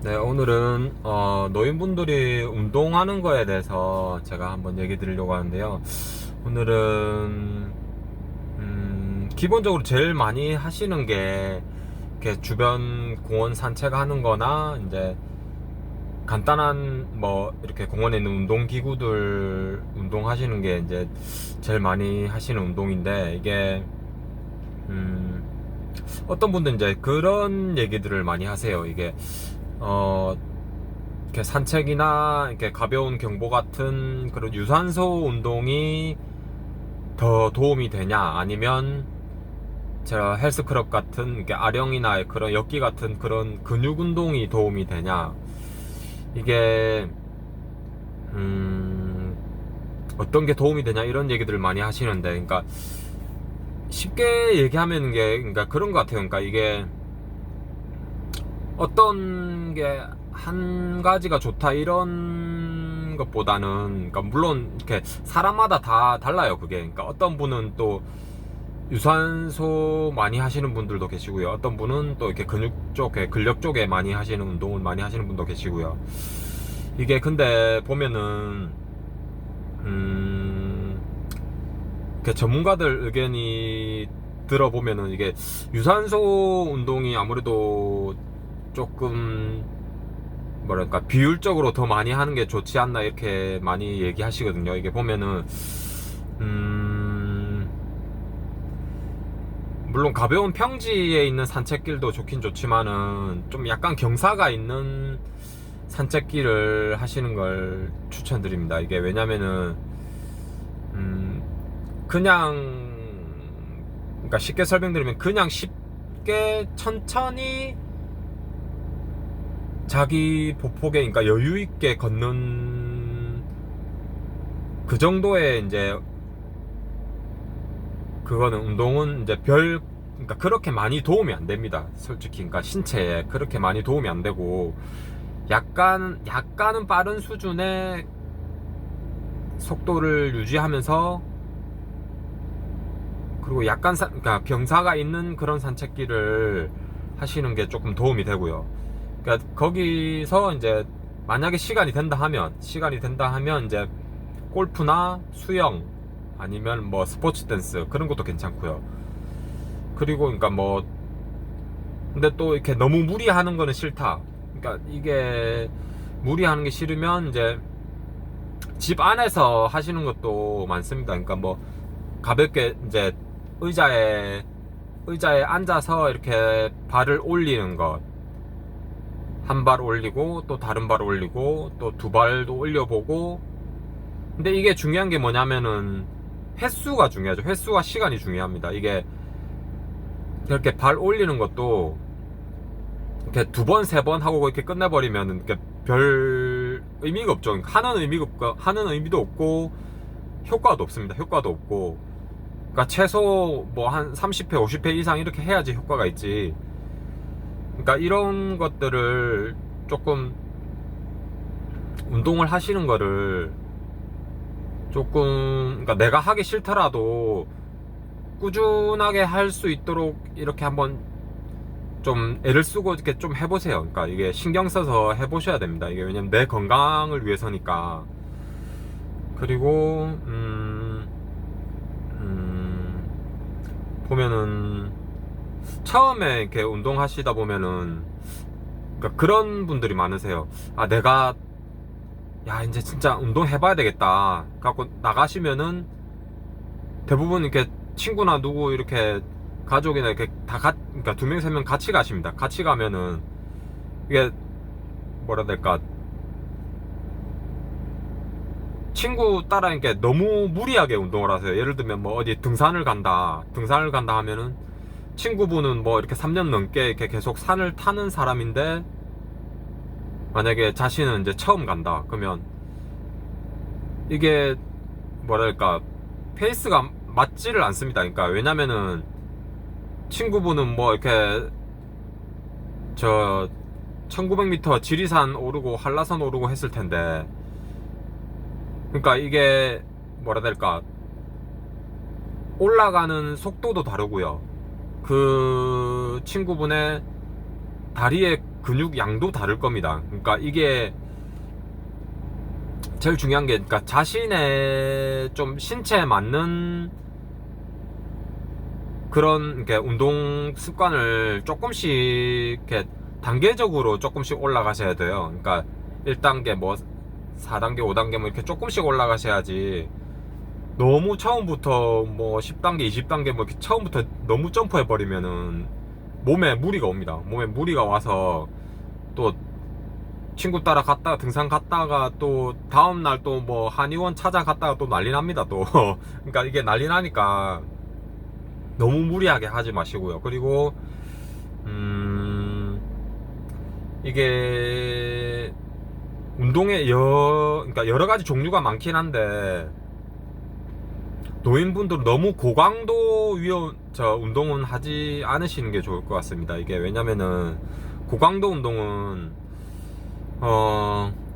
네, 오늘은 노인분들이 운동하는 거에 대해서 제가 한번 얘기 드리려고 하는데요. 오늘은 기본적으로 제일 많이 하시는 게 이렇게 주변 공원 산책하는 거나 이제 간단한 뭐 이렇게 공원에 있는 운동기구들 운동하시는 게 이제 제일 많이 하시는 운동인데, 이게 어떤 분들은 이제 그런 얘기들을 많이 하세요. 이게 어 이렇게 산책이나 이렇게 가벼운 경보 같은 그런 유산소 운동이 더 도움이 되냐, 아니면 제가 헬스클럽 같은 이렇게 아령이나 그런 역기 같은 그런 근육 운동이 도움이 되냐. 이게 어떤 게 도움이 되냐, 이런 얘기들을 많이 하시는데, 그러니까 쉽게 얘기하면 그러니까 그런 것 같아요. 그러니까 이게 어떤 게 한 가지가 좋다 이런 것보다는, 그러니까 물론 이렇게 사람마다 다 달라요 그게. 그러니까 어떤 분은 또 유산소 많이 하시는 분들도 계시고요, 어떤 분은 또 이렇게 근육 쪽에 근력 쪽에 많이 하시는 운동을 많이 하시는 분도 계시고요. 이게 근데 보면은 이렇게 전문가들 의견이 들어보면은, 이게 유산소 운동이 아무래도 조금 뭐랄까 비율적으로 더 많이 하는 게 좋지 않나, 이렇게 많이 얘기하시거든요. 이게 보면은 물론 가벼운 평지에 있는 산책길도 좋긴 좋지만은 좀 약간 경사가 있는 산책길을 하시는 걸 추천드립니다. 이게 왜냐면은 그냥, 그러니까 쉽게 설명드리면 그냥 쉽게 천천히 자기 보폭에, 그러니까 여유 있게 걷는 그 정도의 이제 그거는 운동은 이제 그러니까 그렇게 많이 도움이 안 됩니다. 솔직히. 그러니까 신체에 그렇게 많이 도움이 안 되고, 약간은 빠른 수준의 속도를 유지하면서, 그리고 그러니까 경사가 있는 그런 산책길을 하시는 게 조금 도움이 되고요. 그러니까 거기서 이제 만약에 시간이 된다 하면 이제 골프나 수영, 아니면 뭐 스포츠 댄스 그런 것도 괜찮고요. 그리고 그러니까 뭐 근데 또 이렇게 너무 무리하는 거는 싫다. 그러니까 이게 무리하는 게 싫으면 이제 집 안에서 하시는 것도 많습니다. 그러니까 뭐 가볍게 이제 의자에 앉아서 이렇게 발을 올리는 것, 한 발 올리고 또 다른 발 올리고 또 두 발도 올려보고. 근데 이게 중요한 게 뭐냐면은 횟수가 중요하죠. 횟수와 시간이 중요합니다. 이게 이렇게 발 올리는 것도 이렇게 두 번, 세 번 하고 이렇게 끝내버리면 이렇게 별 의미가 없죠. 하는 의미도 없고, 효과도 없습니다. 효과도 없고. 그러니까 최소 뭐 한 30회, 50회 이상 이렇게 해야지 효과가 있지. 그러니까 이런 것들을 조금, 운동을 하시는 거를 조금, 그러니까 내가 하기 싫더라도 꾸준하게 할 수 있도록 이렇게 한번 좀 애를 쓰고 이렇게 좀 해보세요. 그러니까 이게 신경 써서 해보셔야 됩니다. 이게 왜냐면 내 건강을 위해서니까. 그리고 보면은 처음에 이렇게 운동하시다 보면은, 그러니까 그런 분들이 많으세요. 아, 내가 야 이제 진짜 운동 해봐야 되겠다 갖고 나가시면은 대부분 이렇게 친구나 누구 이렇게 가족이나 이렇게 그러니까 두 명 세 명 같이 가십니다. 같이 가면은 이게 뭐라 해야 될까, 친구 따라 이렇게 너무 무리하게 운동을 하세요. 예를 들면 뭐 어디 등산을 간다 하면은 친구분은 뭐 이렇게 3년 넘게 이렇게 계속 산을 타는 사람인데, 만약에 자신은 이제 처음 간다 그러면 이게 뭐랄까 페이스가 맞지를 않습니다. 그러니까 왜냐면은 친구분은 뭐 이렇게 저 1900m 지리산 오르고 한라산 오르고 했을 텐데, 그러니까 이게 뭐라 해야 될까, 올라가는 속도도 다르고요. 그 친구분의 다리의 근육 양도 다를 겁니다. 그러니까 이게 제일 중요한 게, 그러니까 자신의 좀 신체에 맞는 그런 이렇게 운동 습관을 조금씩 이렇게 단계적으로 조금씩 올라가셔야 돼요. 그러니까 1단계 뭐 4단계 5단계 뭐 이렇게 조금씩 올라가셔야지, 너무 처음부터 뭐 10단계 20단계 뭐 이렇게 처음부터 너무 점프해 버리면은 몸에 무리가 옵니다. 몸에 무리가 와서 또 친구 따라 갔다가 등산 갔다가 또 다음날 또 뭐 한의원 찾아갔다가 또 난리 납니다 또. 그러니까 이게 난리 나니까 너무 무리하게 하지 마시고요. 그리고 이게 운동의 그러니까 여러 가지 종류가 많긴 한데, 노인분들은 너무 고강도 운동은 하지 않으시는 게 좋을 것 같습니다. 이게 왜냐면은 고강도 운동은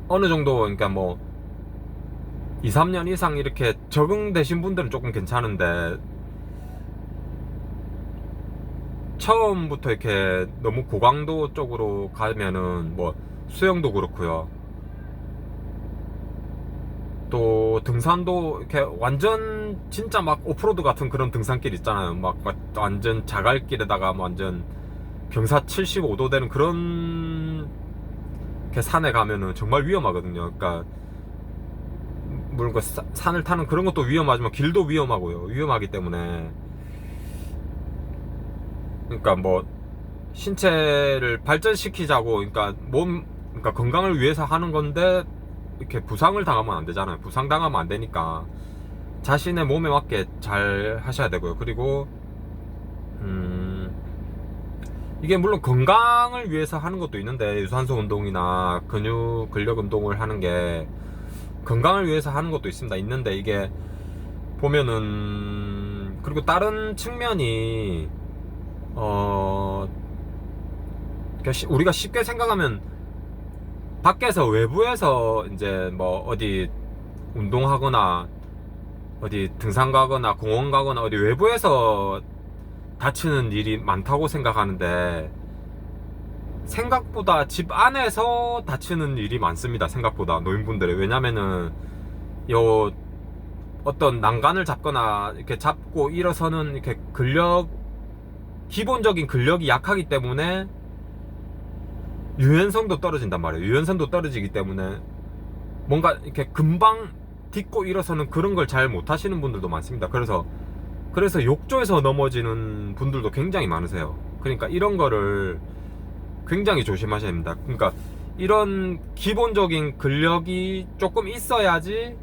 어느 정도, 그러니까 뭐 2, 3년 이상 이렇게 적응되신 분들은 조금 괜찮은데, 처음부터 이렇게 너무 고강도 쪽으로 가면은 뭐 수영도 그렇고요. 또 등산도 이렇게 완전 진짜 막 오프로드 같은 그런 등산길 있잖아요. 막 완전 자갈길에다가 완전 경사 75도 되는 그런 이렇게 산에 가면은 정말 위험하거든요. 그러니까 물론 그 산을 타는 그런 것도 위험하지만 길도 위험하고요. 위험하기 때문에, 그러니까 뭐 신체를 발전시키자고, 그러니까 그러니까 건강을 위해서 하는 건데 이렇게 부상을 당하면 안 되잖아요. 부상 당하면 안 되니까 자신의 몸에 맞게 잘 하셔야 되고요. 그리고 이게 물론 건강을 위해서 하는 것도 있는데, 유산소 운동이나 근력 운동을 하는 게 건강을 위해서 하는 것도 있는데, 이게 보면은, 그리고 다른 측면이 그러니까 우리가 쉽게 생각하면 밖에서 외부에서 이제 뭐 어디 운동하거나 어디 등산 가거나 공원 가거나 어디 외부에서 다치는 일이 많다고 생각하는데, 생각보다 집 안에서 다치는 일이 많습니다. 생각보다 노인분들이. 왜냐면은 요 어떤 난간을 잡거나 이렇게 잡고 일어서는 이렇게 기본적인 근력이 약하기 때문에 유연성도 떨어진단 말이에요. 유연성도 떨어지기 때문에 뭔가 이렇게 금방 딛고 일어서는 그런 걸 잘 못하시는 분들도 많습니다. 그래서 욕조에서 넘어지는 분들도 굉장히 많으세요. 그러니까 이런 거를 굉장히 조심하셔야 됩니다. 그러니까 이런 기본적인 근력이 조금 있어야지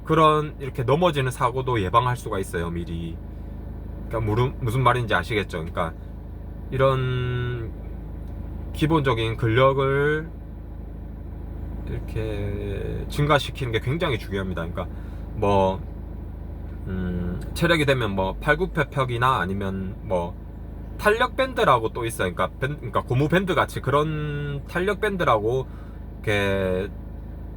그런 이렇게 넘어지는 사고도 예방할 수가 있어요, 미리. 그러니까 무슨 말인지 아시겠죠? 그러니까 이런 기본적인 근력을 이렇게 증가시키는 게 굉장히 중요합니다. 그러니까 뭐 체력이 되면 뭐 팔굽혀펴기나 아니면 뭐 탄력 밴드라고 또 있어요. 그러니까 고무 밴드 같이 그런 탄력 밴드라고 이렇게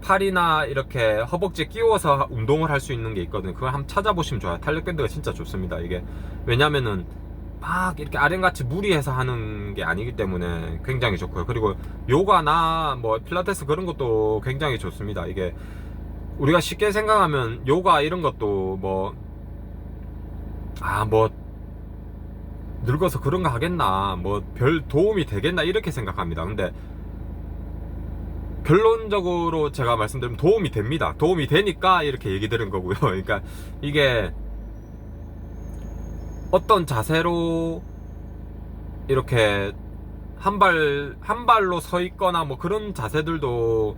팔이나 이렇게 허벅지에 끼워서 운동을 할 수 있는 게 있거든요. 그걸 한번 찾아보시면 좋아요. 탄력 밴드가 진짜 좋습니다. 이게 왜냐면은 막 이렇게 아령같이 무리해서 하는 게 아니기 때문에 굉장히 좋고요. 그리고 요가나 뭐 필라테스 그런 것도 굉장히 좋습니다. 이게 우리가 쉽게 생각하면 요가 이런 것도 뭐 늙어서 그런 거 하겠나, 뭐 별 도움이 되겠나 이렇게 생각합니다. 근데 결론적으로 제가 말씀드리면 도움이 됩니다. 도움이 되니까 이렇게 얘기 드린 거고요. 그러니까 이게 어떤 자세로 이렇게 한 발로 서 있거나 뭐 그런 자세들도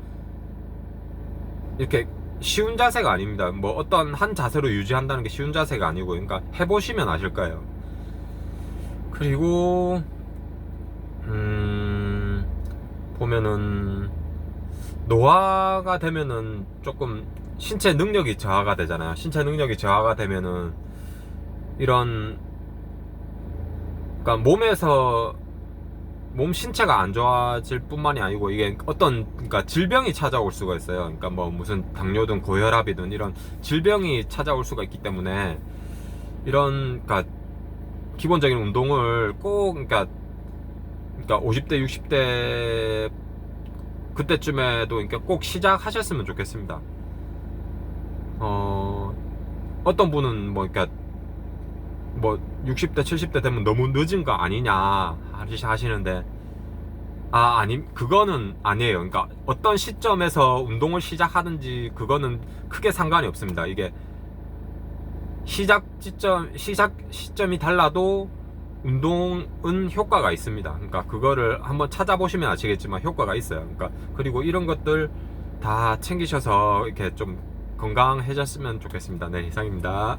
이렇게 쉬운 자세가 아닙니다. 뭐 어떤 한 자세로 유지한다는 게 쉬운 자세가 아니고, 그러니까 해보시면 아실 거예요. 그리고 보면은 노화가 되면은 조금 신체 능력이 저하가 되잖아요. 신체 능력이 저하가 되면은 이런, 그러니까 몸 신체가 안 좋아질 뿐만이 아니고 이게 그러니까 질병이 찾아올 수가 있어요. 그러니까 뭐 무슨 당뇨든 고혈압이든 이런 질병이 찾아올 수가 있기 때문에 그러니까 기본적인 운동을 꼭, 그러니까 그러니까 50대, 60대 그때쯤에도 그러니까 꼭 시작하셨으면 좋겠습니다. 어떤 분은 뭐 그러니까 뭐 60대, 70대 되면 너무 늦은 거 아니냐 하시는데 아니 그거는 아니에요. 그러니까 어떤 시점에서 운동을 시작하든지 그거는 크게 상관이 없습니다. 이게 시작 시점이 달라도 운동은 효과가 있습니다. 그러니까 그거를 한번 찾아보시면 아시겠지만 효과가 있어요. 그러니까 그리고 이런 것들 다 챙기셔서 이렇게 좀 건강해졌으면 좋겠습니다. 네, 이상입니다.